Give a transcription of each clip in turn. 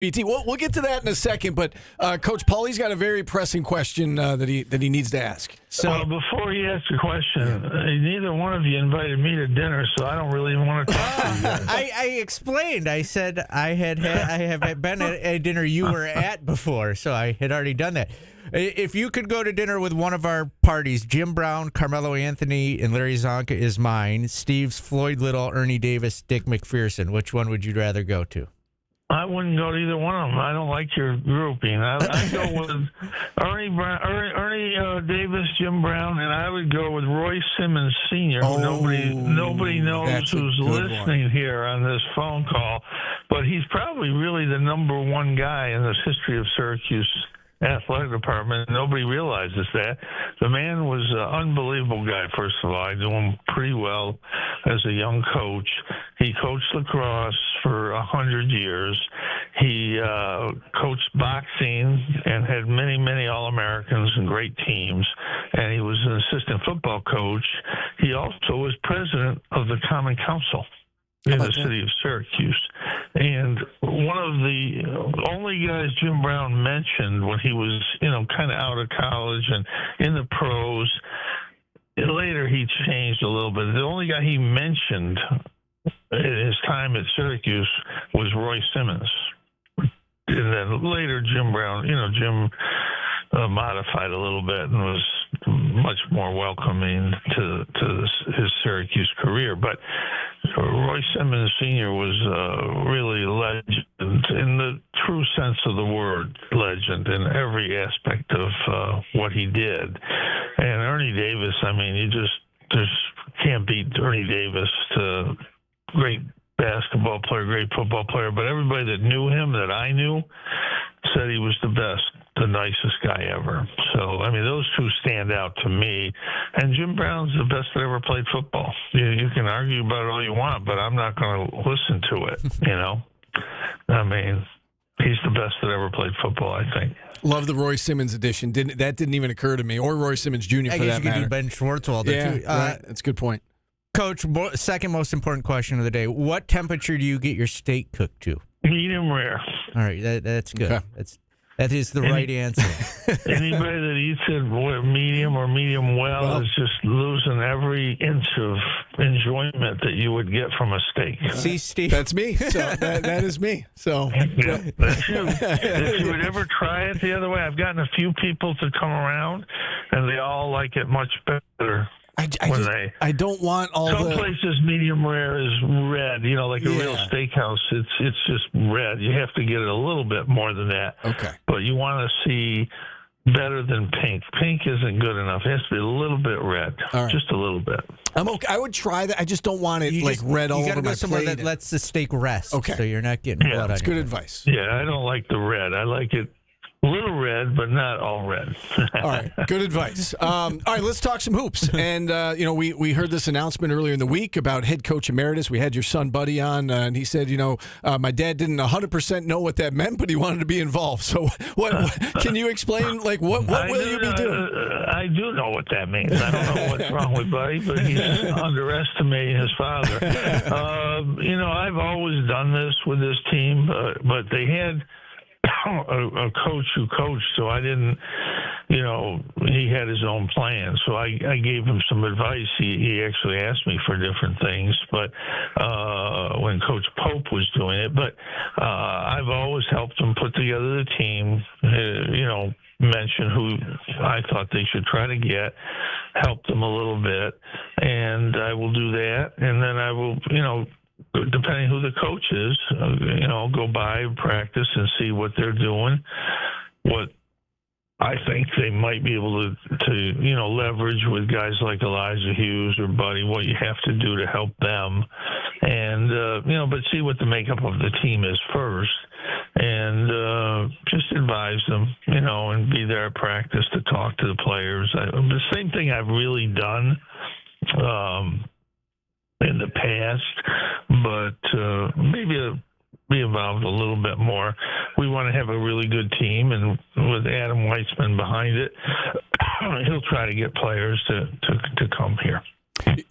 BT, we'll get to that in a second, but Coach Paulie's got a very pressing question that he needs to ask. So before he asks a question, neither one of you invited me to dinner, so I don't really want to talk to you guys. I explained. I said I have been at a dinner you were at before, so I had already done that. If you could go to dinner with one of our parties, Jim Brown, Carmelo Anthony, and Larry Zonka is mine. Steve's Floyd Little, Ernie Davis, Dick McPherson. Which one would you rather go to? I wouldn't go to either one of them. I don't like your grouping. I'd go with Ernie Davis, Jim Brown, and I would go with Roy Simmons Sr. Oh, nobody knows who's listening here on this phone call, but he's probably really the number one guy in this history of Syracuse athletic department. Nobody realizes that. The man was an unbelievable guy, first of all. I knew him pretty well as a young coach. He coached lacrosse for 100 years. He coached boxing and had many, many All-Americans and great teams. And he was an assistant football coach. He also was president of the Common Council in the city of Syracuse. And one of the only guys Jim Brown mentioned when he was, kind of out of college and in the pros, later he changed a little bit. The only guy he mentioned in his time at Syracuse was Roy Simmons. And then later Jim Brown, Jim modified a little bit and was much more welcoming to his Syracuse career. But Roy Simmons Sr. was really a legend in the true sense of the word, legend in every aspect of what he did. And Ernie Davis, you just can't beat Ernie Davis. To great basketball player, great football player, but everybody that knew him, that I knew, said he was the best, the nicest guy ever. So, those two stand out to me. And Jim Brown's the best that ever played football. You can argue about it all you want, but I'm not going to listen to it, he's the best that ever played football, I think. Love the Roy Simmons edition. That didn't even occur to me, or Roy Simmons Jr. for that matter. I guess you could do Ben Schwartzwalder, too. Right. That's a good point. Coach, second most important question of the day. What temperature do you get your steak cooked to? Medium rare. All right, that's good. Okay. That is the right answer. Anybody that eats it medium or medium well is just losing every inch of enjoyment that you would get from a steak. See, Steve? That's me. So that is me. So yeah, that's you. If you would ever try it the other way, I've gotten a few people to come around, and they all like it much better. I don't want all Some places medium rare is red, like a real steakhouse. It's just red. You have to get it a little bit more than that. Okay. But you want to see better than pink. Pink isn't good enough. It has to be a little bit red. All right. Just a little bit. I'm okay. I would try that. I just don't want it red all over my plate. You got to go somewhere that lets the steak rest. Okay. So you're not getting blood. That's good advice. Yeah, I don't like the red. I like it a little red, but not all red. All right, good advice. All right, let's talk some hoops. And, we heard this announcement earlier in the week about head coach emeritus. We had your son, Buddy, on, and he said, my dad didn't 100% know what that meant, but he wanted to be involved. So what can you explain, what will you be doing? I do know what that means. I don't know what's wrong with Buddy, but he's underestimating his father. I've always done this with this team, but they had a coach who coached, so I didn't, he had his own plan. So I gave him some advice. He actually asked me for different things, but when Coach Pope was doing it, but I've always helped him put together the team, mention who I thought they should try to get, help them a little bit, and I will do that. And then I will, depending who the coach is, go by and practice and see what they're doing, what I think they might be able to leverage with guys like Elijah Hughes or Buddy, what you have to do to help them. And, but see what the makeup of the team is first, and just advise them, and be there at practice to talk to the players. The same thing I've really done in the past, but maybe be involved a little bit more. We want to have a really good team, and with Adam Weitzman behind it, he'll try to get players to come here.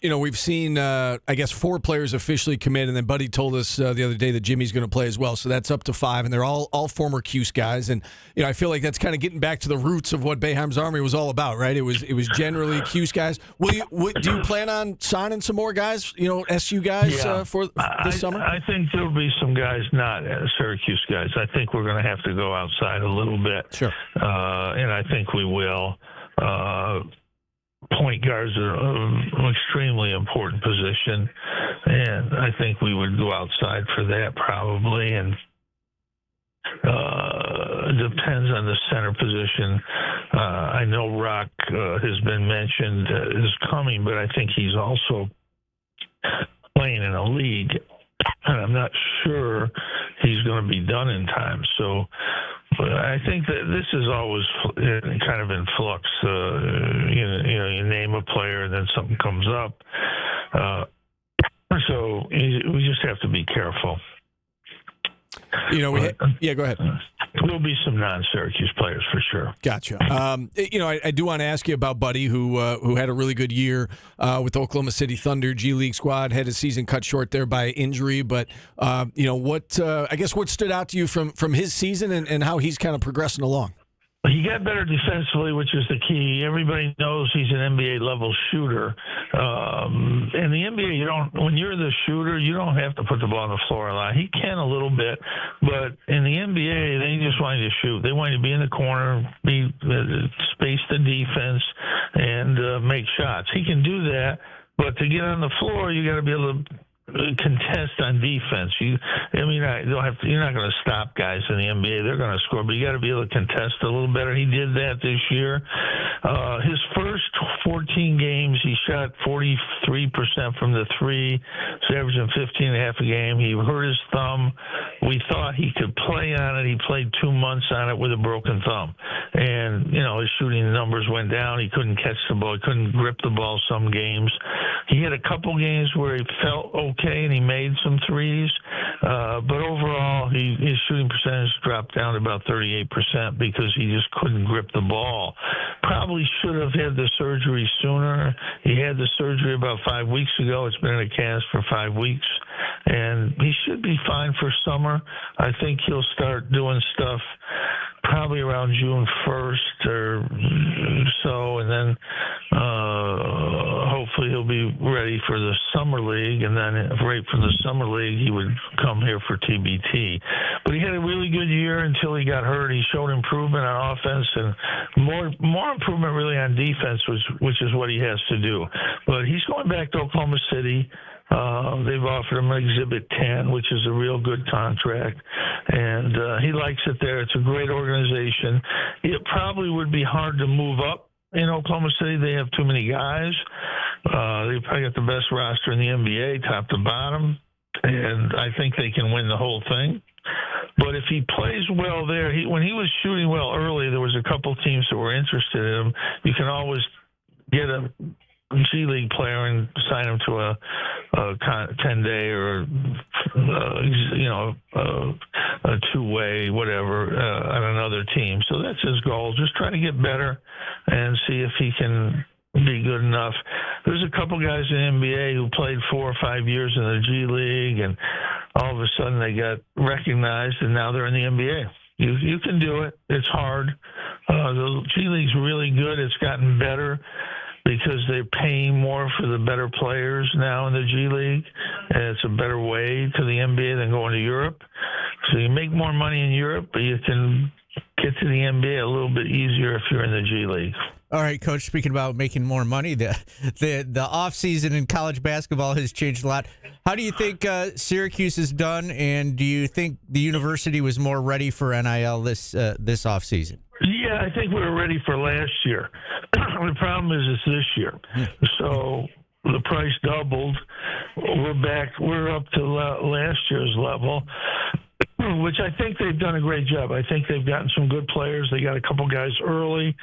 You know, we've seen, I guess, 4 players officially commit, and then Buddy told us the other day that Jimmy's going to play as well, so that's up to 5, and they're all former Cuse guys. And you know, I feel like that's kind of getting back to the roots of what Boeheim's Army was all about, right? It was generally Cuse guys. Do you plan on signing some more guys? You know, SU guys for this summer? I think there'll be some guys not Syracuse guys. I think we're going to have to go outside a little bit. Sure. And I think we will. Point guards are an extremely important position, and I think we would go outside for that probably. And it depends on the center position. I know Rock has been mentioned is coming, but I think he's also playing in a league, and I'm not sure he's going to be done in time. So I think that this is always kind of in flux. You name a player and then something comes up. So we just have to be careful. You know, go ahead. There'll be some non-Syracuse players for sure. Gotcha. You know, I do want to ask you about Buddy, who had a really good year with the Oklahoma City Thunder G League squad. Had his season cut short there by injury, but you know, what stood out to you from his season and how he's kind of progressing along? He got better defensively, which is the key. Everybody knows he's an NBA level shooter. In the NBA, when you're the shooter, you don't have to put the ball on the floor a lot. He can a little bit, but in the NBA, they just want you to shoot. They want you to be in the corner, space the defense, and make shots. He can do that, but to get on the floor, you got to be able to contest on defense. You're not going to stop guys in the NBA. They're going to score, but you got to be able to contest a little better. He did that this year. His first 14 games, he shot 43% from the three. He's averaging 15.5 a game. He hurt his thumb. We thought he could play on it. He played 2 months on it with a broken thumb, and his shooting numbers went down. He couldn't catch the ball. He couldn't grip the ball some games. He had a couple games where he felt okay and he made some threes, but overall his shooting percentage dropped down to about 38% because he just couldn't grip the ball. Probably should have had the surgery sooner. He had the surgery about 5 weeks ago. It's been in a cast for 5 weeks, and he should be fine for summer. I think he'll start doing stuff probably around June 1st or so, and then hopefully he'll be ready for the summer league, and then right from the summer league he would come here for TBT. But he had a really good year until he got hurt. He showed improvement on offense and more improvement really on defense, which is what he has to do. But he's going back to Oklahoma City. They've offered him Exhibit 10, which is a real good contract, and he likes it there. It's a great organization. It probably would be hard to move up in Oklahoma City. They have too many guys. They probably got the best roster in the NBA, top to bottom, and I think they can win the whole thing. But if he plays well there, when he was shooting well early, there was a couple teams that were interested in him. You can always get a G League player and sign him to a 10-day or a two-way whatever on another team. So that's his goal. Just try to get better and see if he can be good enough. There's a couple guys in the NBA who played 4 or 5 years in the G League, and all of a sudden they got recognized, and now they're in the NBA. You can do it. It's hard. The G League's really good. It's gotten better because they're paying more for the better players now in the G League, and it's a better way to the NBA than going to Europe. So you make more money in Europe, but you can get to the NBA a little bit easier if you're in the G League. All right, Coach, speaking about making more money, the offseason in college basketball has changed a lot. How do you think Syracuse has done, and do you think the university was more ready for NIL this offseason? Yeah, I think we were ready for last year. The problem is it's this year. So the price doubled. We're up to last year's level, which I think they've done a great job. I think they've gotten some good players. They got a couple guys early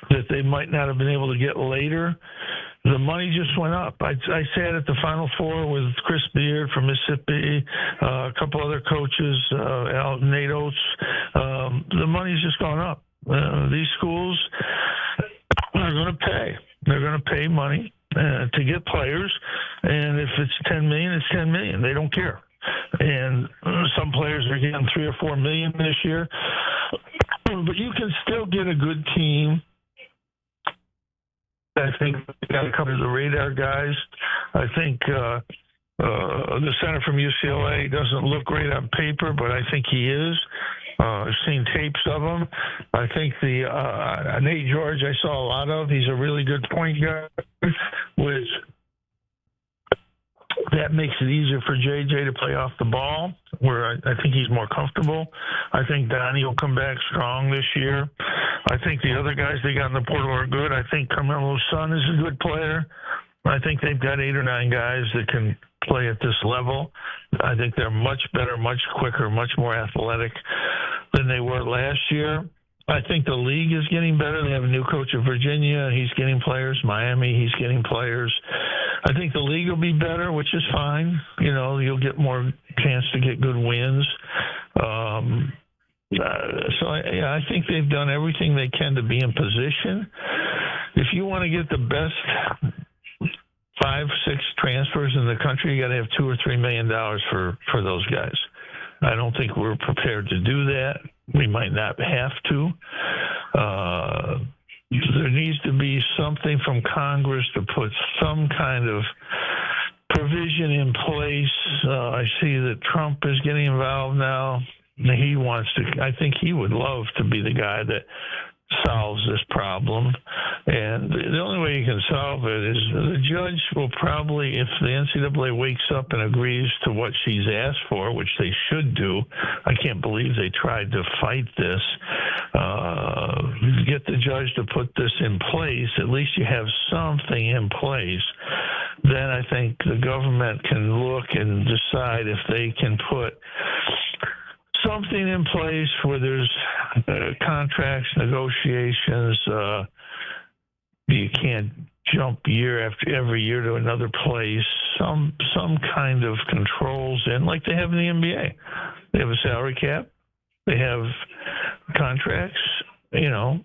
that they might not have been able to get later. The money just went up. I sat at the Final Four with Chris Beard from Mississippi, a couple other coaches, Nate Oates. The money's just gone up. These schools are going to pay. They're going to pay money. to get players, and if it's $10 million, it's $10 million. They don't care. And some players are getting $3 or $4 million this year, but you can still get a good team. I think we got to cover the radar guys. I think the center from UCLA doesn't look great on paper, but I think he is. I've seen tapes of him. I think the Nate George I saw a lot of. He's a really good point guard, which that makes it easier for JJ to play off the ball, where I think he's more comfortable. I think Donnie will come back strong this year. I think the other guys they got in the portal are good. I think Carmelo's son is a good player. I think they've got 8 or 9 guys that can play at this level. I think they're much better, much quicker, much more athletic than they were last year. I think the league is getting better. They have a new coach at Virginia. He's getting players. Miami, he's getting players. I think the league will be better, which is fine. You know, you'll get more chance to get good wins. I think they've done everything they can to be in position. If you want to get the best 5, 6 transfers in the country, you got to have $2 or $3 million for those guys. I don't think we're prepared to do that. We might not have to. There needs to be something from Congress to put some kind of provision in place. I see that Trump is getting involved now. He wants to. I think he would love to be the guy that solves this problem, and the only way you can solve it is the judge will probably, if the NCAA wakes up and agrees to what she's asked for, which they should do. I can't believe they tried to fight this. Get the judge to put this in place. At least you have something in place. Then I think the government can look and decide if they can put something in place where there's contracts, negotiations. You can't jump year after every year to another place. Some kind of controls in, like they have in the NBA. They have a salary cap. They have contracts. You know,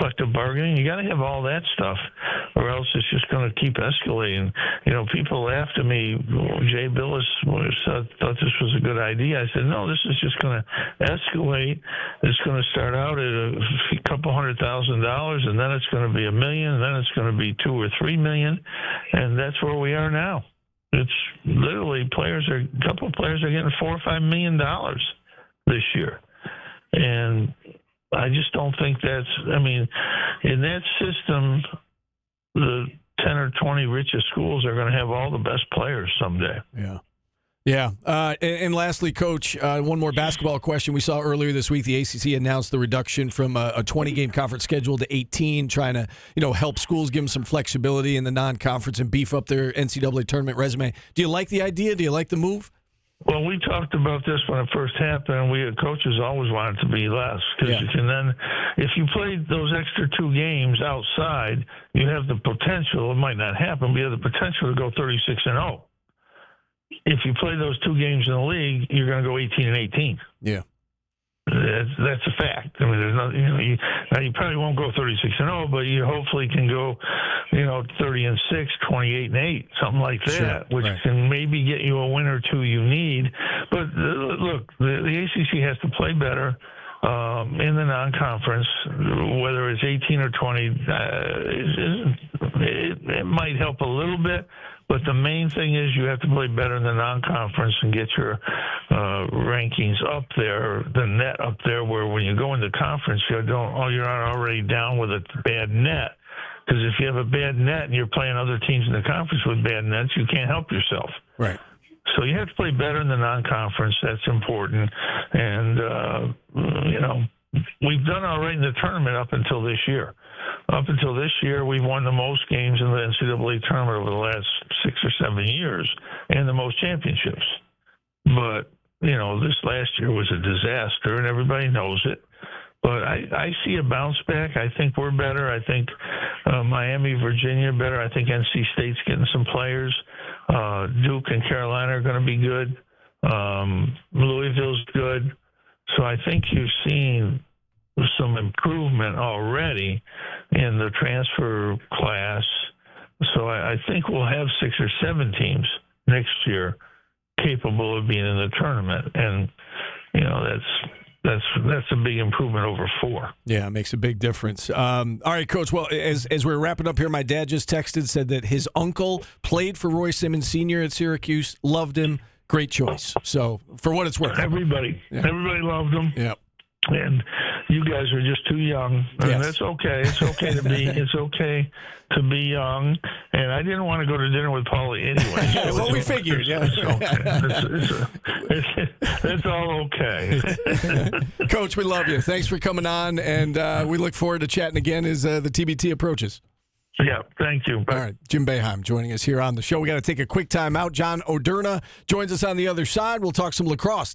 collective bargaining. You got to have all that stuff, or else it's just going to keep escalating. You know, people laughed at me. Jay Billis thought this was a good idea. I said, no, this is just going to escalate. It's going to start out at a couple $100,000, and then it's going to be $1 million, and then it's going to be $2 or $3 million, and that's where we are now. It's literally a couple of players are getting $4 or $5 million this year, and I just don't think that's, I mean, in that system, the 10 or 20 richest schools are going to have all the best players someday. Yeah. Yeah. And lastly, Coach, one more basketball question. We saw earlier this week the ACC announced the reduction from a 20-game conference schedule to 18, trying to, help schools, give them some flexibility in the non-conference and beef up their NCAA tournament resume. Do you like the idea? Do you like the move? Well, we talked about this when it first happened. We coaches always wanted to be less, and then if you played those extra 2 games outside, you have the potential. It might not happen, but you have the potential to go 36-0. If you play those 2 games in the league, you're going to go 18-18. Yeah. That's a fact. I mean, there's nothing. You probably won't go 36-0, but you hopefully can go, 30-6, 28-8, something like that, which can maybe get you a win or 2 you need. But look, the ACC has to play better in the non-conference, whether it's 18 or 20. It might help a little bit. But the main thing is you have to play better in the non-conference and get your rankings up there, the net up there, where when you go into conference, you're not already down with a bad net. Because if you have a bad net and you're playing other teams in the conference with bad nets, you can't help yourself. Right. So you have to play better in the non-conference. That's important. And, we've done all right in the tournament up until this year. Up until this year, we've won the most games in the NCAA tournament over the last 6 or 7 years and the most championships. But, this last year was a disaster, and everybody knows it. But I see a bounce back. I think we're better. I think Miami, Virginia better. I think NC State's getting some players. Duke and Carolina are going to be good. Louisville's good. So I think you've seen some improvement already in the transfer class. So I think we'll have 6 or 7 teams next year capable of being in the tournament, and that's a big improvement over 4. Yeah, it makes a big difference. All right, Coach. Well, as we're wrapping up here, my dad just texted, said that his uncle played for Roy Simmons Sr. at Syracuse, loved him, great choice. So for what it's worth, everybody loved him. Yeah. And you guys are just too young, and Yes. that's okay. It's okay to be. It's okay to be young. And I didn't want to go to dinner with Paulie anyway. Yeah, well, we figured. Yeah. It's all okay. Coach, we love you. Thanks for coming on, and we look forward to chatting again as the TBT approaches. Yeah, thank you. All right, Jim Boeheim joining us here on the show. We got to take a quick time out. John Oderna joins us on the other side. We'll talk some lacrosse.